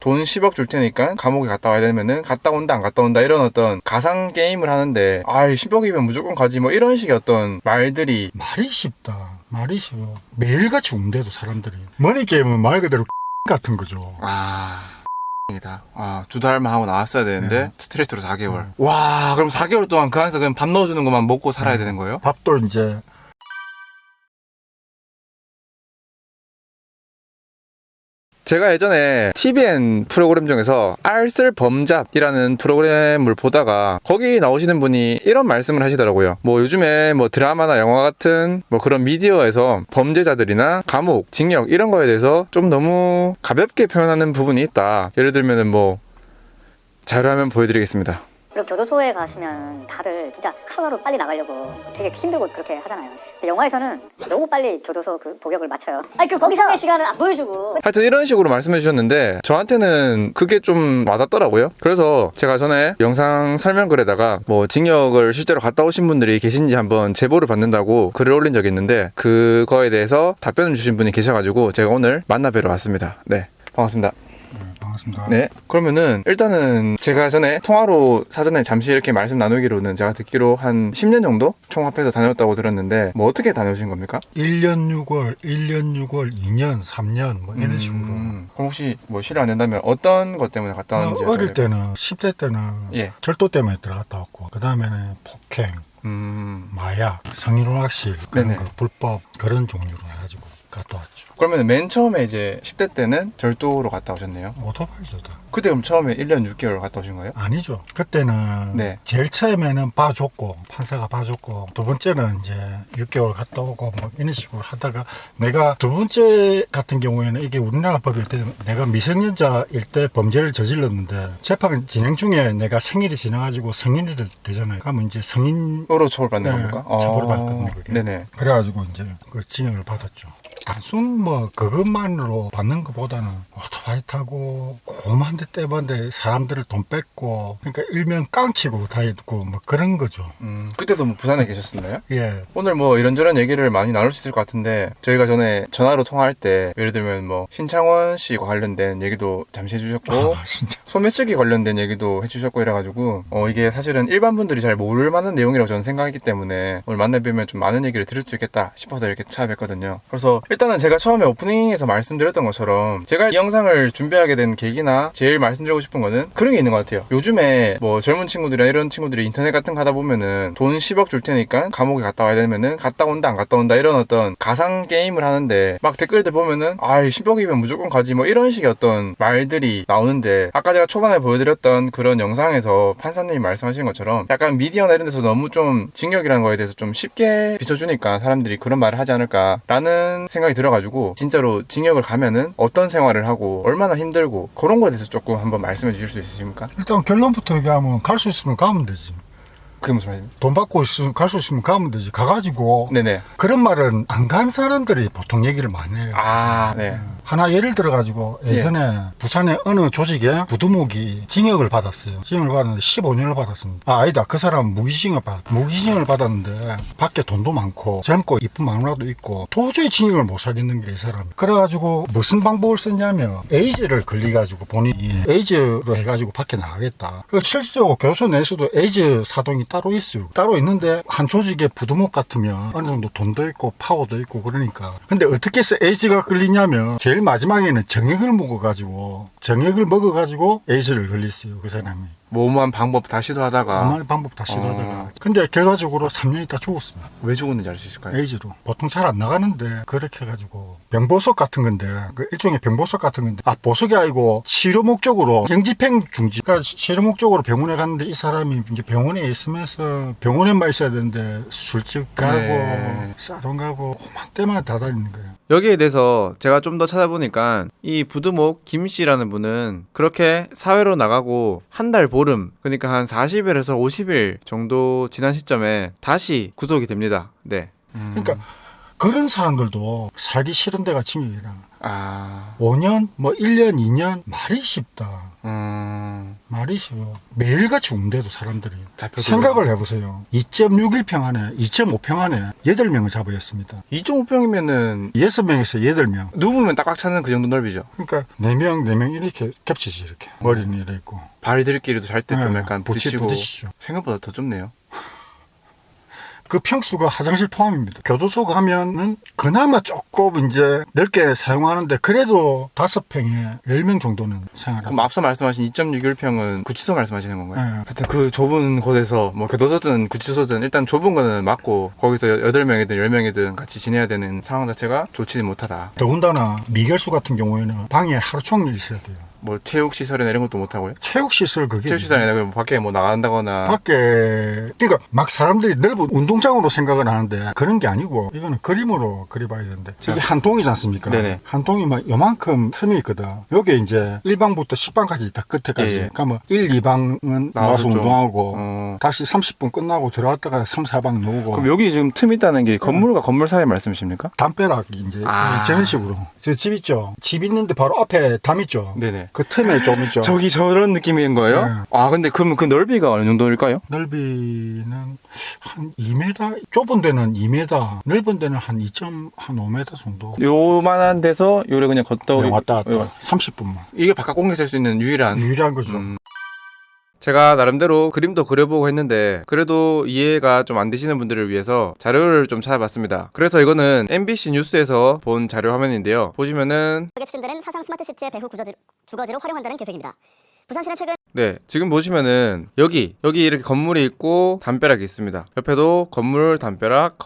돈 10억 줄 테니까 감옥에 갔다 와야 되면은 갔다 온다 안 갔다 온다 이런 어떤 가상 게임을 하는데 10억이면 무조건 가지 뭐 이런 식의 어떤 말들이 말이 쉽다. 말이 쉬워. 매일같이 운대도 사람들이. 머니게임은 말 그대로 같은 거죠. 이다. 2달만 하고 나왔어야 되는데 스트레이트로 4개월. 와, 그럼 4개월 동안 그 안에서 그냥 밥 넣어주는 것만 먹고 살아야 되는 거예요? 밥도 이제 제가 예전에 TVN 프로그램 중에서 알쓸범잡이라는 프로그램을 보다가 거기 나오시는 분이 이런 말씀을 하시더라고요. 뭐 요즘에 뭐 드라마나 영화 같은 뭐 그런 미디어에서 범죄자들이나 감옥, 징역 이런 거에 대해서 좀 너무 가볍게 표현하는 부분이 있다. 예를 들면은 뭐 자료화면 보여드리겠습니다. 그리고 교도소에 가시면 다들 진짜 하루하루 빨리 나가려고 되게 힘들고 그렇게 하잖아요. 근데 영화에서는 너무 빨리 교도소 그 복역을 마쳐요. 거기서의 시간을 안 보여주고. 하여튼 이런 식으로 말씀해 주셨는데 저한테는 그게 좀 와닿더라고요. 그래서 제가 전에 영상 설명글에다가 뭐 징역을 실제로 갔다 오신 분들이 계신지 한번 제보를 받는다고 글을 올린 적이 있는데 그거에 대해서 답변을 주신 분이 계셔가지고 제가 오늘 만나 뵈러 왔습니다. 네, 반갑습니다. 반갑습니다. 네, 그러면은 일단은 제가 전에 통화로 사전에 잠시 이렇게 말씀 나누기로는 제가 듣기로 한 10년 정도 총합해서 다녔다고 들었는데 뭐 어떻게 다녀오신 겁니까? 1년 6월, 2년, 3년 뭐 이런 식으로. 그럼 혹시 뭐 실례 안 된다면 어떤 것 때문에 갔다 왔는지 어릴 때는 10대 때는 예. 절도 때문에 들어갔다 왔고 그 다음에는 폭행, 마약, 성희롱학실 그런 네네. 거 불법 그런 종류로 해가지고 갔다 왔죠. 그러면 맨 처음에 이제 10대 때는 절도로 갔다 오셨네요. 오토바이죠 다. 그때 그럼 처음에 1년 6개월 갔다 오신 거예요? 아니죠. 그때는 네. 제일 처음에는 봐줬고 판사가 봐줬고 두 번째는 이제 6개월 갔다 오고 뭐 이런 식으로 하다가 내가 두 번째 같은 경우에는 이게 우리나라 법일 때 내가 미성년자일 때 범죄를 저질렀는데 재판 진행 중에 내가 생일이 지나가지고 성인이 되잖아요. 그러면 이제 성인으로 처벌받는 겁니까? 처벌받거든요. 그게. 네네. 그래가지고 이제 그 징역을 받았죠. 단순 뭐 그것만으로 받는 것보다는 오토바이 타고 오만 대 떼반데 사람들을 돈 뺏고 그러니까 일명 깡치고 다니고 뭐 그런 거죠. 그때도 뭐 부산에 계셨었나요? 예. 오늘 뭐 이런저런 얘기를 많이 나눌 수 있을 것 같은데 저희가 전에 전화로 통화할 때 예를 들면 뭐 신창원 씨와 관련된 얘기도 잠시 해주셨고 진짜. 소매치기 관련된 얘기도 해주셨고 이래가지고 이게 사실은 일반 분들이 잘 모를 만한 내용이라고 저는 생각하기 때문에 오늘 만나뵈면 좀 많은 얘기를 들을 수 있겠다 싶어서 이렇게 찾아뵀거든요. 그래서 일단은 제가 처음에 오프닝에서 말씀드렸던 것처럼 제가 이 영상을 준비하게 된 계기나 제일 말씀드리고 싶은 거는 그런 게 있는 것 같아요. 요즘에 뭐 젊은 친구들이나 이런 친구들이 인터넷 같은 거 하다 보면은 돈 10억 줄 테니까 감옥에 갔다 와야 되면은 갔다 온다 안 갔다 온다 이런 어떤 가상 게임을 하는데 막 댓글들 보면은 10억이면 무조건 가지 뭐 이런 식의 어떤 말들이 나오는데 아까 제가 초반에 보여드렸던 그런 영상에서 판사님이 말씀하신 것처럼 약간 미디어나 이런 데서 너무 좀 징역이라는 거에 대해서 좀 쉽게 비춰주니까 사람들이 그런 말을 하지 않을까라는 생각이 들어가지고 진짜로 징역을 가면은 어떤 생활을 하고 얼마나 힘들고 그런 거에 대해서 조금 한번 말씀해 주실 수 있으십니까? 일단 결론부터 얘기하면 갈 수 있으면 가면 되지. 그게 무슨 말입니까? 돈 받고 갈 수 있으면 가면 되지. 가가지고 네네. 그런 말은 안 간 사람들이 보통 얘기를 많이 해요. 네. 하나 예를 들어가지고 예전에 부산의 어느 조직에 부두목이 징역을 받았어요. 징역을 받았는데 15년을 받았습니다. 아니다. 그 사람은 무기징역을 받았는데 밖에 돈도 많고 젊고 이쁜 마누라도 있고 도저히 징역을 못 사겠는 게 이 사람이. 그래가지고 무슨 방법을 썼냐면 에이즈를 걸려가지고 본인이 에이즈로 해가지고 밖에 나가겠다. 실질적으로 교도소 내에서도 에이즈 사동이 따로 있어요. 따로 있는데 한 조직의 부두목 같으면 어느 정도 돈도 있고 파워도 있고 그러니까. 근데 어떻게 해서 에이즈가 걸리냐면 제일 마지막에는 정액을 먹어가지고 에이즈를 걸렸어요. 그 사람이. 모호한 방법 다 시도하다가 엄한 방법 다 시도하다가. 근데 결과적으로 3년 있다 죽었습니다. 왜 죽었는지 알 수 있을까요? 에이즈로. 보통 잘 안 나가는데 그렇게 해가지고 병보석 같은 건데 그 일종의 병보석 같은 건데 보석이 아니고 치료 목적으로 영집행 중지. 그러니까 치료 목적으로 병원에 갔는데 이 사람이 이제 병원에 있으면서 병원에만 있어야 되는데 술집 가고 사롱 가고 오만 때만 다 다니는 거예요. 여기에 대해서 제가 좀 더 찾아보니까 이 부두목 김 씨라는 분은 그렇게 사회로 나가고 한 달 보름, 그러니까 한 40일에서 50일 정도 지난 시점에 다시 구속이 됩니다. 네. 그러니까 그런 사람들도 살기 싫은 데가 징역이라. 아, 5년, 뭐 1년, 2년 말이 쉽다. 말이 쉬워. 매일같이 운대도 사람들이. 잡혀도 생각을 해보세요. 2.61평 안에 2.5평 안에 8명을 잡아야 했습니다. 2.5평이면은 6명에서 8명. 누우면 딱 꽉 차는 그 정도 넓이죠. 그러니까 4명 이렇게 겹치지 이렇게. 머리는 이래 있고. 발들끼리도 잘 때 좀 네, 약간 부딪히고 부딪히죠. 생각보다 더 좁네요. 그 평수가 화장실 포함입니다. 교도소 가면은 그나마 조금 이제 넓게 사용하는데 그래도 5평에 10명 정도는 생활하고. 그럼 앞서 말씀하신 2.61평은 구치소 말씀하시는 건가요? 네. 하여튼 그 좁은 곳에서 뭐 교도소든 구치소든 일단 좁은 거는 맞고 거기서 8명이든 10명이든 같이 지내야 되는 상황 자체가 좋지는 못하다. 더군다나 미결수 같은 경우에는 방에 하루 종일 있어야 돼요. 뭐 체육시설이나 이런 것도 못하고요? 체육시설 그게 체육시설이나 뭐 밖에 뭐 나간다거나 밖에 그러니까 막 사람들이 넓은 운동장으로 생각을 하는데 그런 게 아니고 이거는 그림으로 그려봐야 되는데 이게 한 동이지 않습니까? 네네. 한 동이 막 요만큼 틈이 있거든. 여기에 이제 1방부터 10방까지 다 끝에까지. 예, 예. 그러니까 뭐 1, 2방은 나와서 나와서 좀, 운동하고 다시 30분 끝나고 들어갔다가 3, 4방 놓고. 그럼 여기 지금 틈 있다는 게 건물과 건물 사이 말씀이십니까? 담벼락이 이제 저런 식으로. 저 집 있죠. 집 있는데 바로 앞에 담 있죠. 네네. 그 틈에 좀 있죠. 저기 저런 느낌인 거예요? 네. 아 근데 그럼 그 넓이가 어느 정도일까요? 넓이는 한 2m, 좁은 데는 2m, 넓은 데는 한 2.5m 정도. 요만한 데서 요래 그냥 걷다 그냥 왔다 갔다 30분만. 이게 바깥 공기 쓸 수 있는 유일한 유일한 거죠. 제가 나름대로 그림도 그려보고 했는데 그래도 이해가 좀 안 되시는 분들을 위해서 자료를 좀 찾아봤습니다. 그래서 이거는 MBC 뉴스에서 본 자료 화면인데요. 보시면은 지역에 추진되는 사상 스마트시티의 배후 주거지로 활용한다는 계획입니다. 부산시는 최근 네, 지금 보시면은 여기 이렇게 건물이 있고 담벼락이 있습니다. 옆에도 건물 담벼락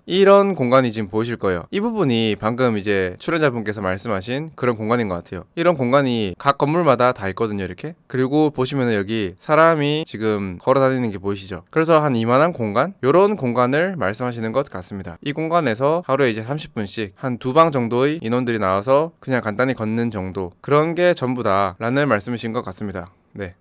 이런 공간이 지금 보이실 거예요. 이 부분이 방금 이제 출연자분께서 말씀하신 그런 공간인 것 같아요. 이런 공간이 각 건물마다 다 있거든요, 이렇게. 그리고 보시면은 여기 사람이 지금 걸어 다니는 게 보이시죠? 그래서 한 이만한 공간, 요런 공간을 말씀하시는 것 같습니다. 이 공간에서 하루에 이제 30분씩 한 2방 정도의 인원들이 나와서 그냥 간단히 걷는 정도, 그런 게 전부다 라는 말씀이신 것 같습니다. 네.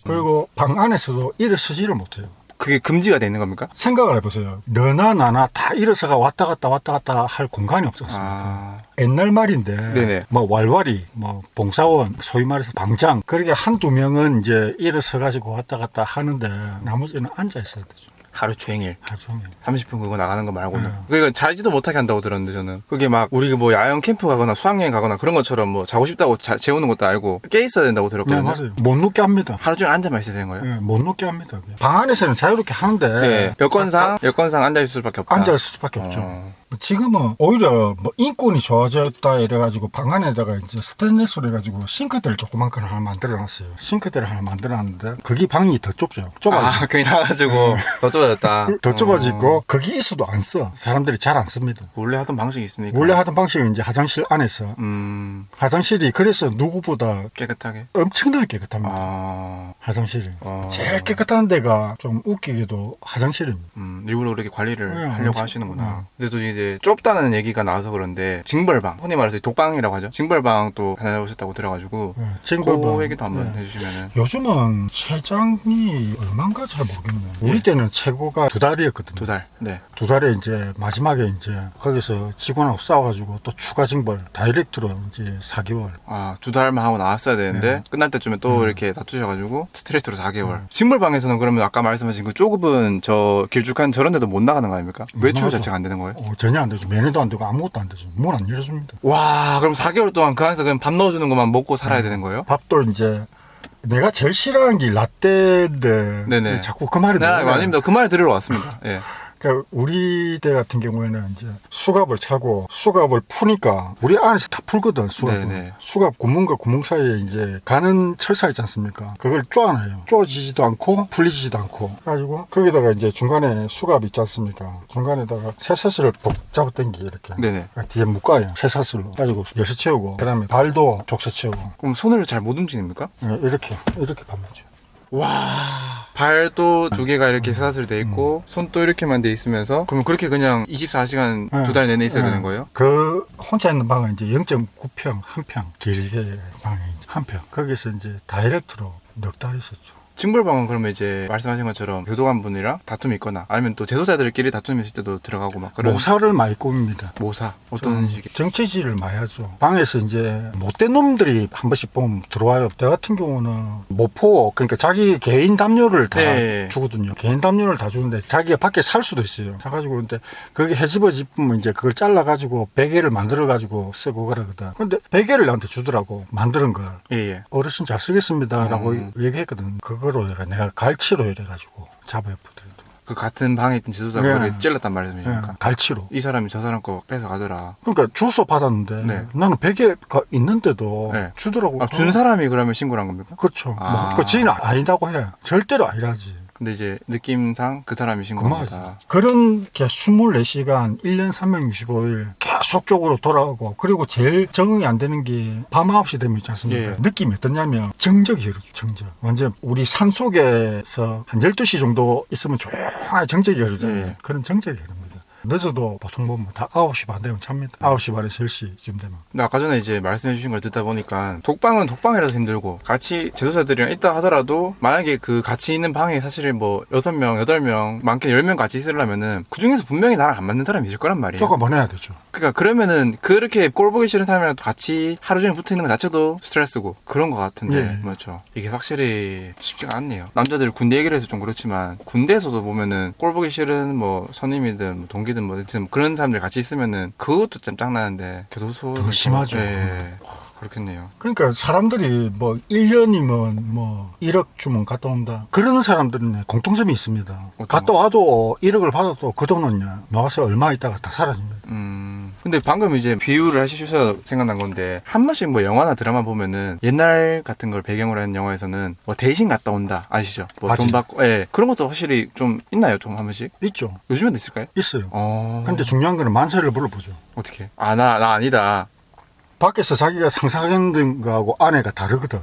그리고 방 안에서도 일어서지를 못해요. 그게 금지가 돼 있는 겁니까? 생각을 해보세요. 너나 나나 다 일어서가 왔다 갔다 할 공간이 없었습니다. 옛날 말인데 네네. 뭐 왈왈이 뭐 봉사원 소위 말해서 방장 그렇게 한두 명은 이제 일어서 가지고 왔다 갔다 하는데 나머지는 앉아 있어야 되죠. 하루 종일 하루 종일. 30분 그거 나가는 거 말고는 그러니까 자지도 못하게 한다고 들었는데 저는 그게 막 우리 뭐 야영 캠프 가거나 수학여행 가거나 그런 것처럼 뭐 자고 싶다고 재우는 것도 아니고 깨 있어야 된다고 네, 들었거든요. 맞아요. 못 눕게 합니다. 하루 종일 앉아만 있어야 되는 거예요? 네, 못 눕게 합니다. 방 안에서는 자유롭게 하는데 네. 여건상 앉아 있을 수밖에 없다. 앉아 있을 수밖에 없죠. 지금은 오히려 뭐 인권이 좋아졌다 이래가지고 방 안에다가 이제 스테인리스로 해가지고 싱크대를 조그만 걸 하나 만들어놨어요. 싱크대를 하나 만들어놨는데 거기 방이 더 좁죠. 좁아요. 그게 나가지고 더 좁아졌다. 더 좁아지고 거기 있어도 안 써. 사람들이 잘 안 씁니다. 원래 하던 방식이 있으니까. 원래 하던 방식은 이제 화장실 안에서 화장실이 그래서 누구보다 깨끗하게. 엄청나게 깨끗합니다. 화장실이 제일 깨끗한 데가 좀 웃기게도 화장실입니다. 일부러 그렇게 관리를 네, 하려고 엄청- 하시는구나. 근데 또 이제 좁다는 얘기가 나와서 그런데 징벌방, 흔히 말해서 독방이라고 하죠. 징벌방 또 다녀오셨다고 들어가지고 징벌방. 그 얘기도 한번 네. 해주시면은. 요즘은 최장이 얼마인가 잘 모르겠네. 우리 때는 최고가 2달이었거든요. 2달. 네. 2달에 이제 마지막에 이제 거기서 직원하고 싸워가지고 또 추가 징벌 다이렉트로 이제 4개월. 2달만 하고 나왔어야 되는데 끝날 때쯤에 또 이렇게 다투셔가지고 스트레이트로 4개월. 징벌방에서는 그러면 아까 말씀하신 그 좁은 저 길쭉한 저런 데도 못 나가는 거 아닙니까? 못 외출 나가죠. 자체가 안 되는 거예요? 전혀 안 되죠. 면회도 안 되고 아무것도 안 되죠. 문 안 열어줍니다. 와, 그럼 4개월 동안 그 안에서 그냥 밥 넣어주는 것만 먹고 살아야 되는 거예요? 밥도 이제 내가 제일 싫어하는 게 라떼인데 네네. 자꾸 그 말이 네, 나오네. 아닙니다. 그 말 들으러 왔습니다. 예. 그러니까 우리 때 같은 경우에는 이제 수갑을 차고 수갑을 푸니까 우리 안에서 다 풀거든 수갑은. 네네. 수갑 구멍과 구멍 사이에 이제 가는 철사 있지 않습니까? 그걸 쪼아놔요. 쪼지지도 않고 풀리지도 않고. 그래가지고 거기다가 이제 중간에 수갑 있지 않습니까? 중간에다가 쇠사슬을 복 잡아당기 이렇게. 네네. 뒤에 묶어요. 쇠사슬로. 가지고 여세 채우고 그다음에 발도 족쇄 채우고 그럼 손을 잘 못 움직입니까? 이렇게 반면죠. 와. 발도 2개가 이렇게 사슬 돼 있고 손도 이렇게만 돼 있으면서 그러면 그렇게 그냥 24시간 네. 2달 내내 있어야 네. 되는 거예요? 그 혼자 있는 방은 이제 0.9평 한 평 길게 방에 이제 한 평. 거기서 이제 다이렉트로 넉 달 있었죠. 징벌방은 그러면 이제 말씀하신 것처럼 교도관분이랑 다툼이 있거나 아니면 또 재소자들끼리 다툼이 있을 때도 들어가고 막 그런 모사를 많이 꾸밉니다. 모사 어떤 식의 정치질을 많이 하죠. 방에서 이제 못된 놈들이 한 번씩 보면 들어와요. 내 같은 경우는 모포, 그러니까 자기 개인 담요를 다 네. 주거든요. 개인 담요를 다 주는데 자기가 밖에 살 수도 있어요. 사가지고 근데 그게 헤집어 짚으면 이제 그걸 잘라가지고 베개를 만들어가지고 쓰고 그러거든. 근데 베개를 나한테 주더라고. 만드는 걸. 예예. 어르신 잘 쓰겠습니다. 라고 얘기했거든. 그거로 내가 갈치로 이래가지고 잡아엎어드려. 그 같은 방에 있던 지도자가 네. 그걸 찔렀단 말씀이십니까? 갈치로. 이 사람이 저 사람 거 뺏어 가더라. 그러니까 주소 받았는데 네. 나는 베개가 있는데도 네. 주더라고. 아, 준 사람이 그러면 신고를 한 겁니까? 그렇죠. 아. 뭐, 그 지인은 아니다고 해. 절대로 아니라지. 근데 이제 느낌상 그 사람이 신고한 그만하지. 거다. 그런 게 24시간 1년 365일 계속적으로 돌아가고, 그리고 제일 적응이 안 되는 게 밤 9시 되면 있지 않습니까? 예. 느낌이 어떠냐면 정적이 흐르죠. 정적. 완전 우리 산 속에서 한 12시 정도 있으면 조용하게 정적이 흐르잖아요. 예. 그런 정적이 흐릅니다. 늦어도 보통 보면 다 9시 반 되면 찹니다. 9시 반에서 10시쯤 되면. 근데 아까 전에 이제 말씀해 주신 걸 듣다 보니까 독방은 독방이라서 힘들고 같이 재소자들이랑 있다 하더라도 만약에 그 같이 있는 방에 사실 뭐 6명, 8명, 많게는 10명 같이 있으려면은 그 중에서 분명히 나랑 안 맞는 사람이 있을 거란 말이에요. 조금 보내야 되죠. 그러니까 그러면은 그렇게 꼴 보기 싫은 사람이랑 또 같이 하루 종일 붙어 있는 것 자체도 스트레스고 그런 것 같은데 예. 맞죠. 이게 확실히 쉽지가 않네요. 남자들 군대 얘기를 해서 좀 그렇지만 군대에서도 보면은 꼴 보기 싫은 뭐 선임이든 뭐 동기든 뭐 그런 사람들 같이 있으면은 그것도 좀 짱나는데 교도소 더 심하죠. 예. 그렇겠네요. 그러니까 사람들이 뭐 1년이면 뭐 1억 주면 갔다 온다. 그런 사람들은 공통점이 있습니다. 갔다 와도 1억을 받아도 그 돈은 나와서 얼마 있다가 다 사라집니다. 근데 방금 이제 비유를 해주셔서 생각난 건데 한 번씩 뭐 영화나 드라마 보면은 옛날 같은 걸 배경으로 한 영화에서는 뭐 대신 갔다 온다 아시죠? 뭐 돈 맞지. 받고 예 그런 것도 확실히 좀 있나요? 좀 한 번씩? 있죠. 요즘에도 있을까요? 있어요. 어. 근데 중요한 거는 만세를 불러보죠. 어떻게? 아 나 아니다. 밖에서 자기가 상상했던 거하고 아내가 다르거든.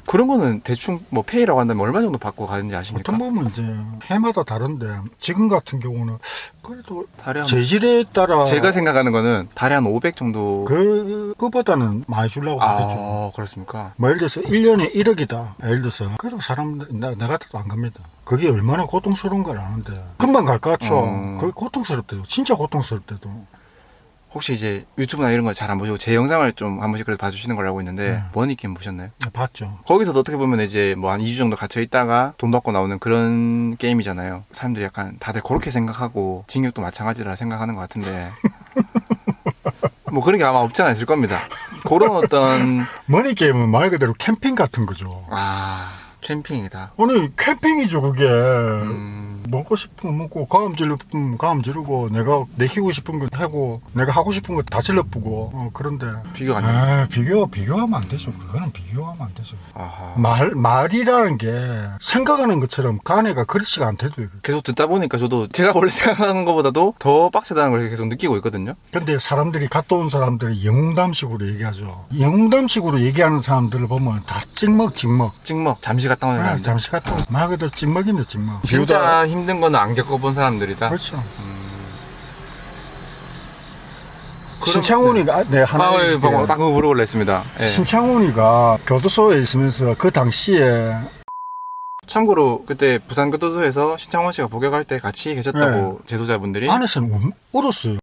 그런 거는 대충 뭐 페이라고 한다면 얼마 정도 받고 가는지 아십니까? 보통 보면 이제 해마다 다른데 지금 같은 경우는 그래도 달에 한 재질에 따라 제가 생각하는 거는 달에 한 500 정도. 그거보다는 많이 주려고 하겠죠. 아 그렇습니까? 뭐 예를 들어서 1년에 1억이다. 예를 들어서 그래도 사람 나 같아도 안 갑니다. 그게 얼마나 고통스러운 걸 아는데 금방 갈 것 같죠. 그게 고통스럽대요. 진짜 고통스럽대도. 혹시 이제 유튜브나 이런 거 잘 안 보시고 제 영상을 좀 한 번씩 그래도 봐주시는 걸 알고 있는데 머니게임 보셨나요? 봤죠. 거기서도 어떻게 보면 이제 뭐 한 2주 정도 갇혀 있다가 돈 받고 나오는 그런 게임이잖아요. 사람들이 약간 다들 그렇게 생각하고 징역도 마찬가지라 생각하는 것 같은데 뭐 그런 게 아마 없지 않아 있을 겁니다. 그런 어떤 머니게임은 말 그대로 캠핑 같은 거죠. 캠핑이다. 아니 캠핑이죠 그게. 먹고 싶은 거 먹고 가음 지르면 가음 지르고 내가 내키고 싶은 거 하고 내가 하고 싶은 거 다 질러쁘고 그런데 비교가 아니에요. 비교하면 안 되죠. 그거는 비교하면 안 되죠. 아하. 말이라는 게 생각하는 것처럼 간에가 그렇지가 않대도. 계속 듣다 보니까 저도 제가 원래 생각하는 것보다도 더 빡세다는 걸 계속 느끼고 있거든요. 근데 사람들이 갔다 온 사람들이 영웅담식으로 얘기하죠. 영웅담식으로 얘기하는 사람들을 보면 다 찍먹 찍먹 잠시 갔다 오는 사람들. 잠시 갔다 온 말 그대로 찍먹인데 찍먹. 진짜 힘든 거는 안 겪어본 사람들이다. 그렇죠. 그럼- 신창훈이가 네, 하나 예, 방금 딱 그거 물어보려 했습니다. 예. 신창훈이가 교도소에 있으면서 그 당시에 참고로 그때 부산교도소에서 신창원 씨가 복역할 때 같이 계셨다고 재소자분들이 안에서는 울었어요.